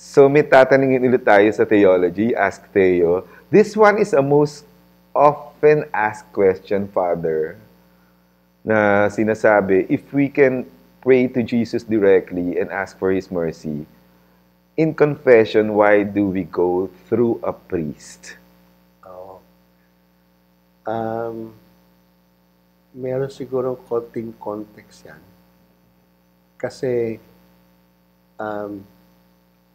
So may tatanungin ulit tayo sa theology, Ask Theo. This one is a most often asked question, Father, na sinasabi, if we can pray to Jesus directly and ask for His mercy, in confession, why do we go through a priest? Oo. Meron siguro konting context yan. Kasi,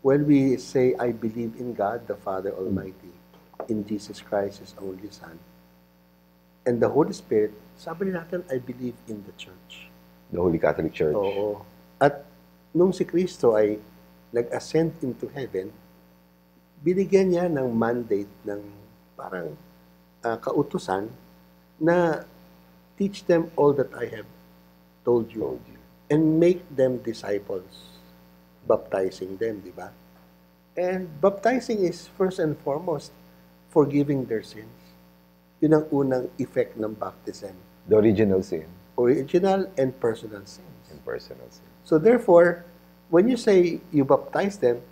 when we say, I believe in God, the Father Almighty, in Jesus Christ, His only Son, and the Holy Spirit, sabi natin, I believe in the Church. The Holy Catholic Church. Oo. At nung si Kristo ay nag-ascend into heaven, binigyan niya ng mandate ng parang kautusan na teach them all that I have told you and make them disciples, baptizing them, di ba? And baptizing is first and foremost forgiving their sins. Yun ang unang effect ng baptism. The original sin. Original and personal sins. And personal sin. So therefore, when you say you baptize them,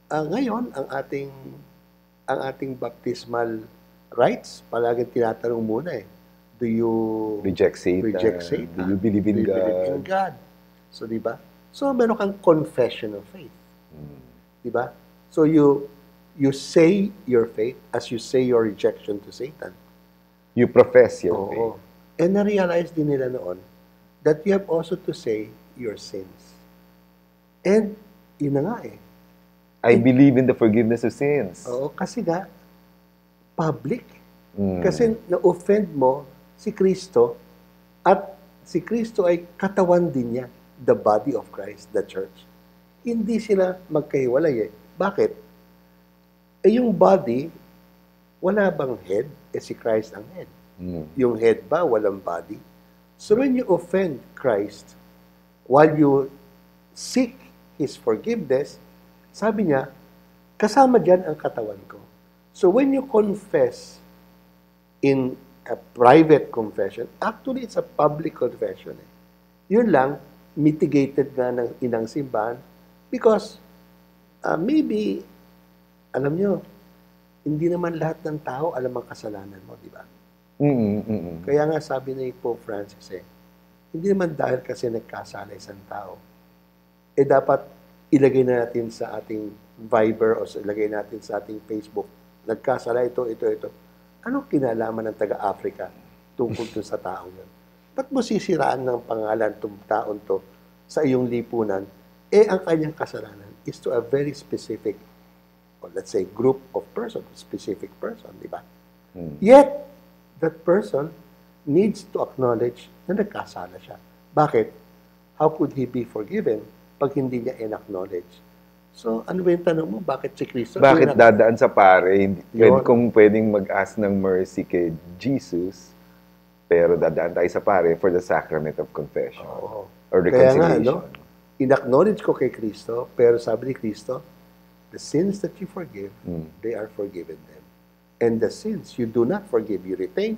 ngayon ang ating baptismal rites, palaging tinatanong muna do you reject Satan? Do you believe in God? Believe in God? So di ba? So meron kang confession of faith. Di ba? So you say your faith as you say your rejection to Satan. You profess your faith. And na-realize din nila noon that you have also to say your sins. And yun na nga I believe in the forgiveness of sins. Oo, kasi nga, public. Kasi na-offend mo si Kristo at si Kristo ay katawan din niya, the body of Christ, the church. Hindi sila magkahiwalay Bakit? Yung body, wala bang head? Si Christ ang head. Yung head ba, walang body? So when you offend Christ, while you seek His forgiveness, sabi niya, kasama dyan ang katawan ko. So when you confess in a private confession, actually it's a public confession. Yun lang, mitigated nga ng inang simbahan because maybe, alam nyo, hindi naman lahat ng tao alam ang kasalanan mo, di ba? Kaya nga sabi ni Pope Francis hindi naman dahil kasi nagkasala isang tao, dapat ilagay na natin sa ating Viber o ilagay natin sa ating Facebook, nagkasala ito. Anong kinalaman ng taga-Africa tungkol dun sa taong yun? Ba't mo sisiraan ng pangalan itong taon to sa iyong lipunan? Ang kanyang kasalanan is to a very specific, or let's say, group of person, specific person, di ba? Yet, that person needs to acknowledge na nagkasala siya. Bakit? How could he be forgiven pag hindi niya in-acknowledge? So, ano ba yung tanong mo? Bakit si Kristo? Bakit dadaan sa pare? Kung pwedeng mag-ask ng mercy kay Jesus, pero dadaan tayo sa pare for the sacrament of confession. Or reconciliation. Kaya nga, in-acknowledge ko kay Kristo, pero sabi ni Kristo, the sins that you forgive, they are forgiven them. And the sins you do not forgive, you retain,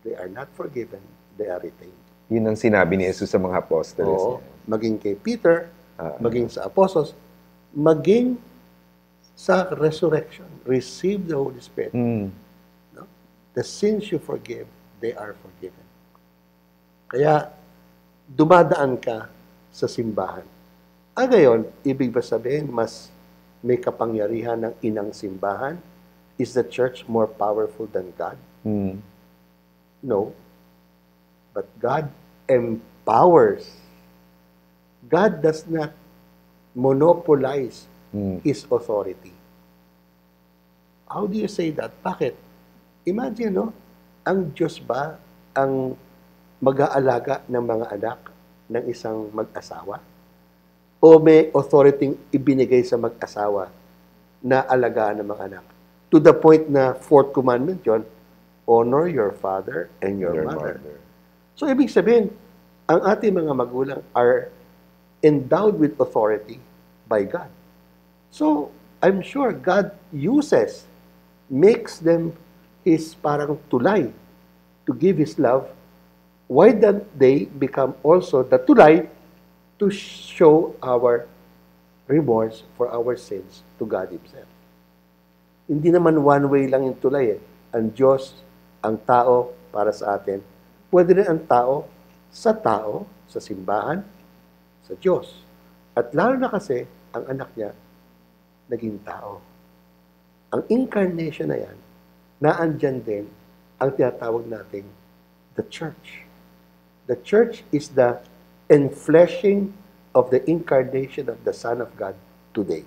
they are not forgiven, they are retained. Yun ang sinabi ni Jesus sa mga apostles. Maging kay Peter, maging sa apostles, maging sa resurrection, receive the Holy Spirit. No? The sins you forgive, they are forgiven. Kaya, dumadaan ka sa simbahan. Ngayon, ibig ba sabihin, mas may kapangyarihan ng inang simbahan? Is the church more powerful than God? No. But God empowers. God does not monopolize His authority. How do you say that? Bakit? Imagine, ang Diyos ba ang mag-aalaga ng mga anak ng isang mag-asawa? O may authority ibinigay sa mag-asawa na alagaan ng mga anak? To the point na fourth commandment yon, honor your father and your mother. So, ibig sabihin, ang ating mga magulang are endowed with authority by God. So, I'm sure God makes them His parang tulay to give His love. Why don't they become also the tulay to show our remorse for our sins to God Himself. Hindi naman one way lang yung tulay eh. Ang Diyos, ang tao para sa atin. Pwede rin ang tao, sa simbahan, sa Diyos. At lalo na kasi, ang anak niya, naging tao. Ang incarnation na yan, naandyan din ang tinatawag nating the church. The church is the enfleshing of the incarnation of the Son of God today.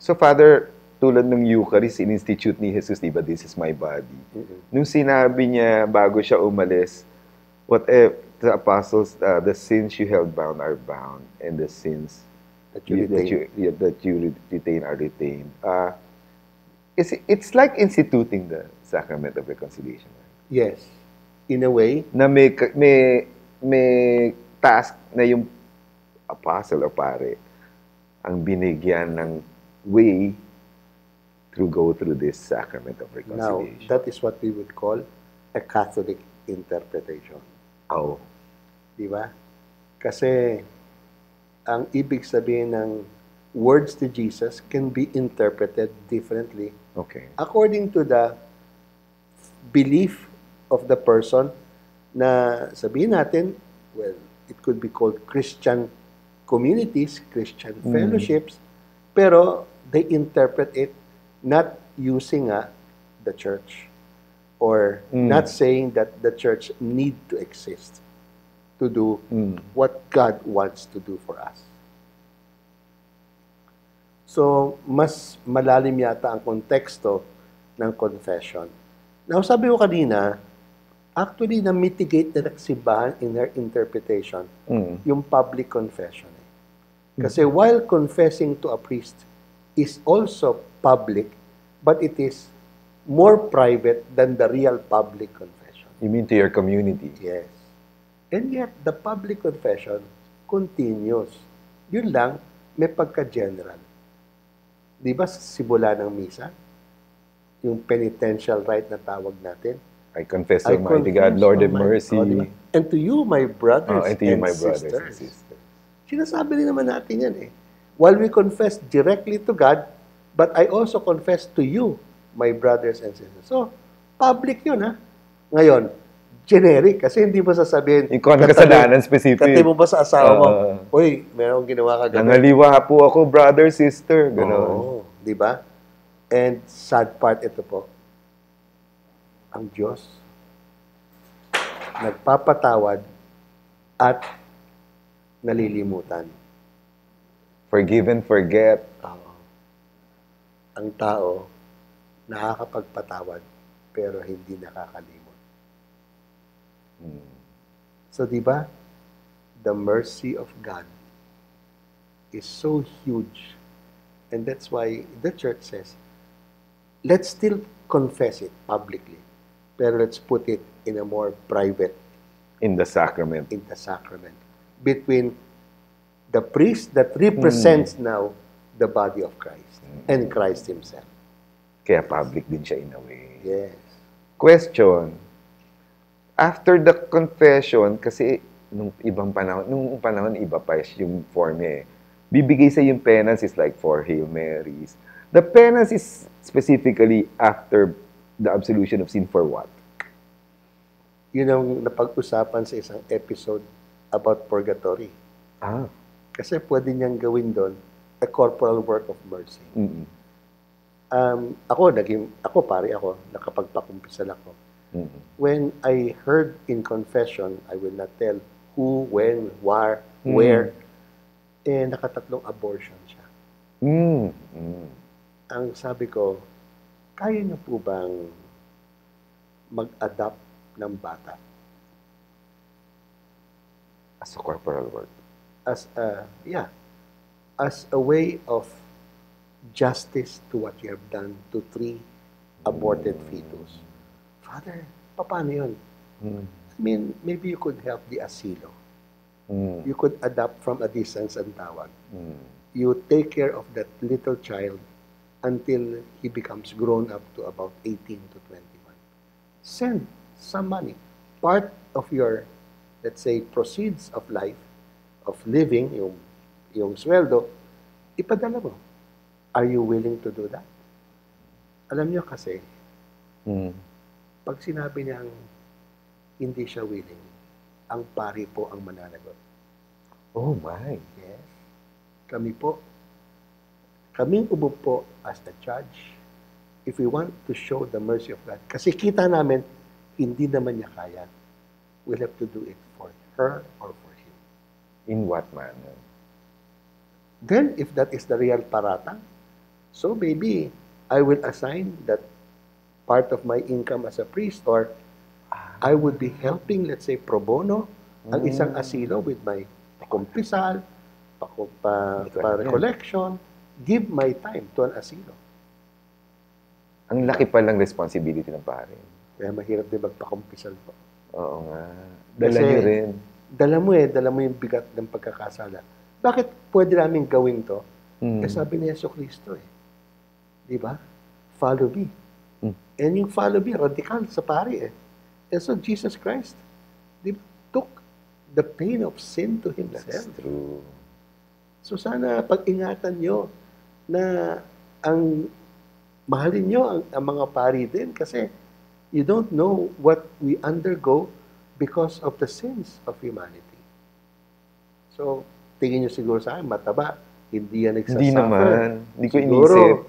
So, Father, tulad ng Eucharist, in-institute ni Jesus, diba, this is my body. Nung sinabi niya, bago siya umalis, what if the apostles, the sins you held bound are bound, and the sins that you retain are retained. It's like instituting the sacrament of reconciliation. Yes. In a way. Na may task na yung apostle o pare ang binigyan ng way to go through this sacrament of reconciliation. Now, that is what we would call a Catholic interpretation. Oh. Di ba? Kasi ang ibig sabihin ng words to Jesus can be interpreted differently. Okay. According to the belief of the person na sabihin natin, well, it could be called Christian communities, Christian fellowships, pero they interpret it not using the church or not saying that the church need to exist to do what God wants to do for us. So, mas malalim yata ang konteksto ng confession. Now, sabi ko kanina, actually, na-mitigate na ng simbahan in her interpretation yung public confession. Kasi while confessing to a priest is also public, but it is more private than the real public confession. You mean to your community? Yes. And yet, the public confession continues. Yun lang, may pagka-general. Di ba sa simula ng misa? Yung penitential rite na tawag natin. I confess to Almighty God, Lord of mercy. God, and to you, my brothers and to you, my sisters. brothers and sisters. Sinasabi rin naman natin yan eh. While we confess directly to God, but I also confess to you, my brothers and sisters. So, public yun ha. Ngayon, generic, kasi hindi mo sasabihin. Yung kung kasalanan specific. Kati mo ba sa asawa mo, uy, meron ginawa ka ganun. Nangaliwa po ako, brother, sister. Gano'n. Oo, di ba? And sad part ito po, ang Diyos nagpapatawad at nalilimutan. Forgive and forget. Oo. Ang tao, nakakapagpatawad, pero hindi nakakalimot. So, di ba? The mercy of God is so huge. And that's why the church says, let's still confess it publicly, pero let's put it in a more private. In the sacrament. In the sacrament. Between the priest that represents now the body of Christ and Christ Himself. Kaya public din siya in a way. Yes. Question. After the confession, kasi nung panahon iba pa yung form niya eh. Bibigay sa yung penance is like 4 Hail Marys. The penance is specifically after the absolution of sin for what? Yun ang napag-usapan sa isang episode about purgatory. Kasi pwede niyang gawin doon a corporal work of mercy. Ako, nakapagpakumpisal ako. When I heard in confession, I will not tell who, when, where, nakatatlong abortion siya. Ang sabi ko, kaya niyo po bang mag-adopt ng bata? As a corporal work. As a way of justice to what you have done to 3 aborted fetus. Father, paano yun? I mean, maybe you could help the asilo. You could adopt from a distance ang tawag. You take care of that little child until he becomes grown up to about 18 to 21. Send some money. Part of your, let's say, proceeds of life, of living, yung sweldo, ipadala mo. Are you willing to do that? Alam niyo kasi, Mm. pag sinabi niyang hindi siya willing, ang pari po ang mananagot. Oh my. Yes. Kami po, kaming ubo po as the judge, if we want to show the mercy of God, kasi kita namin, hindi naman niya kaya, we'll have to do it for her or for him. In what manner? Then, if that is the real paratang, so maybe I will assign that part of my income as a priest, or I would be helping, let's say, pro bono, ang isang asilo with my pakumpisal, pa-recollection, give my time to an asilo. Ang laki palang responsibility ng pare. Kaya mahirap din magpakumpisal po. Oo nga. Dala Kasi, niyo rin. Dala mo yung bigat ng pagkakasala. Bakit pwede namin gawin to? Eh, sabi ni Yeso Cristo Di ba? Follow me. And yung follow me, radical sa pari And so Jesus Christ took the pain of sin to Himself. That's true. So sana pag-ingatan nyo na mahalin nyo ang mga pari din kasi you don't know what we undergo because of the sins of humanity. So, tingin nyo siguro sa akin, mataba, hindi yan nagsasuffer. Hindi naman. Hindi ko Siguro, inisip.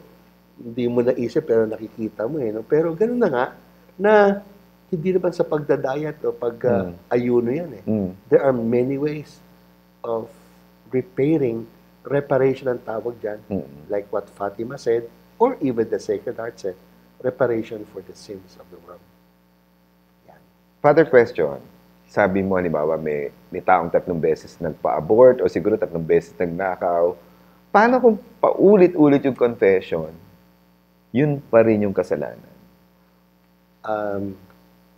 hindi mo naisip pero nakikita mo No? Pero ganun na nga, na hindi naman sa pagdadayat o pag-ayuno yan There are many ways of reparation ang tawag dyan, like what Fatima said, or even the Sacred Heart said, reparation for the sins of the world. Yan. Father, question. Sabi mo, halimbawa, may taong 3 beses nagpa-abort o siguro 3 beses nagnakaw. Paano kung paulit-ulit yung confession, yun pa rin yung kasalanan?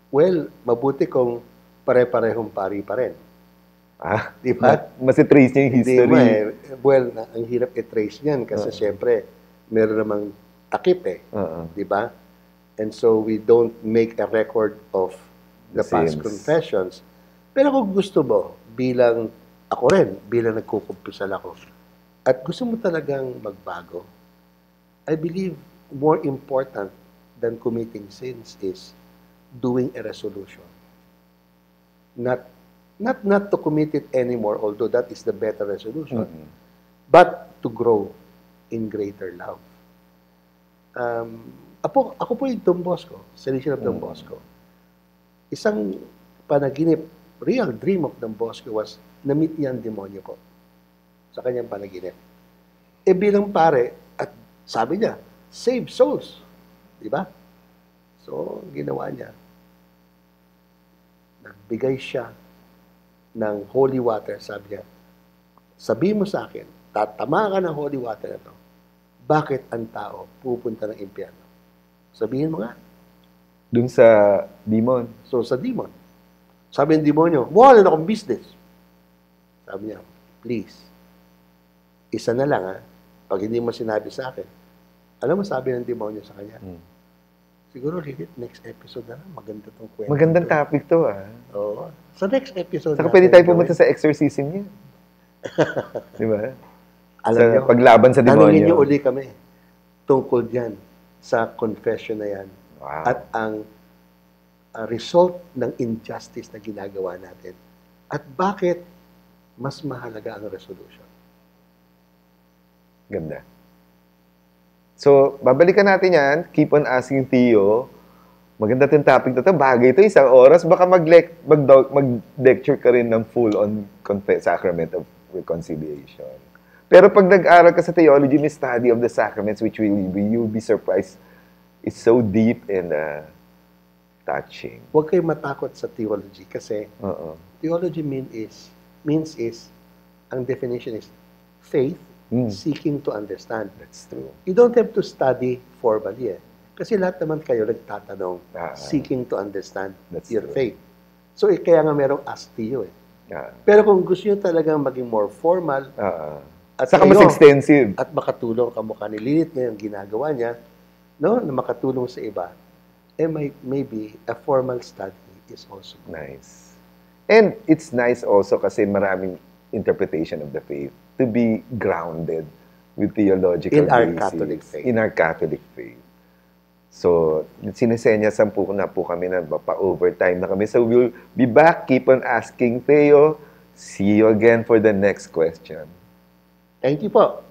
Well, mabuti kung pare-parehong pari pa rin. Di ba? Masitrace niya yung history. Well, ang hirap i-trace niyan kasi syempre, meron namang takip Di ba? And so, we don't make a record of the past confessions. Pero kung gusto mo, bilang nagkukumpisal ako, at gusto mo talagang magbago, I believe more important than committing sins is doing a resolution. Not to commit it anymore, although that is the better resolution, but to grow in greater love. Ako po yung Don Bosco, Salesian of Don Bosco. Isang panaginip, real dream of Don Bosco was na-meet niya ang demonyo ko sa kanyang panaginip. Bilang pare, at sabi niya, save souls. Di ba? So, ginawa niya. Nagbigay siya ng holy water. Sabi niya, sabihin mo sa akin, tatama ka ng holy water na to. Bakit ang tao pupunta ng impyerno? Sabihin mo nga. Dun sa demon. So, sa demon. Sabi ng demonyo, wala na akong business. Sabi niya, please, isa na lang pag hindi mo sinabi sa akin. Alam mo, sabi ng demonyo sa kanya, siguro, Lilith, next episode na lang. Maganda tong kwento. Magandang topic to, Oo. Sa next episode Saka pwede tayo pumunta sa exorcism niya. Di ba? Alam niyo, paglaban sa demonyo. Tanungin niyo uli kami tungkol diyan sa confession na yan. Wow. At ang result ng injustice na ginagawa natin. At bakit mas mahalaga ang resolution. Ganda. So, babalikan natin yan. Keep on asking Theo. Maganda itong topic na ito. Bagay ito, 1 oras. Baka mag-lecture ka rin ng full on Sacrament of Reconciliation. Pero pag nag-aral ka sa theology, may study of the sacraments, which you'll be surprised, it's so deep and touching. Huwag kayong matakot sa theology kasi theology means ang definition is faith seeking to understand. That's true. You don't have to study formally Kasi lahat naman kayo nagtatanong seeking to understand your faith. So, kaya nga merong ask to you Pero kung gusto nyo talagang maging more formal, at saka mas extensive. At makatulong ka mukha ni Lilith ngayong ginagawa niya, no, na makatulong sa iba, maybe a formal study is also good. Nice. And it's nice also kasi maraming interpretation of the faith to be grounded. with theological In our basis. Catholic faith. In our Catholic faith. So, sinisenyasan po na po kami na pa-overtime na kami. So, we'll be back. Keep on asking, Theo. See you again for the next question. Thank you po.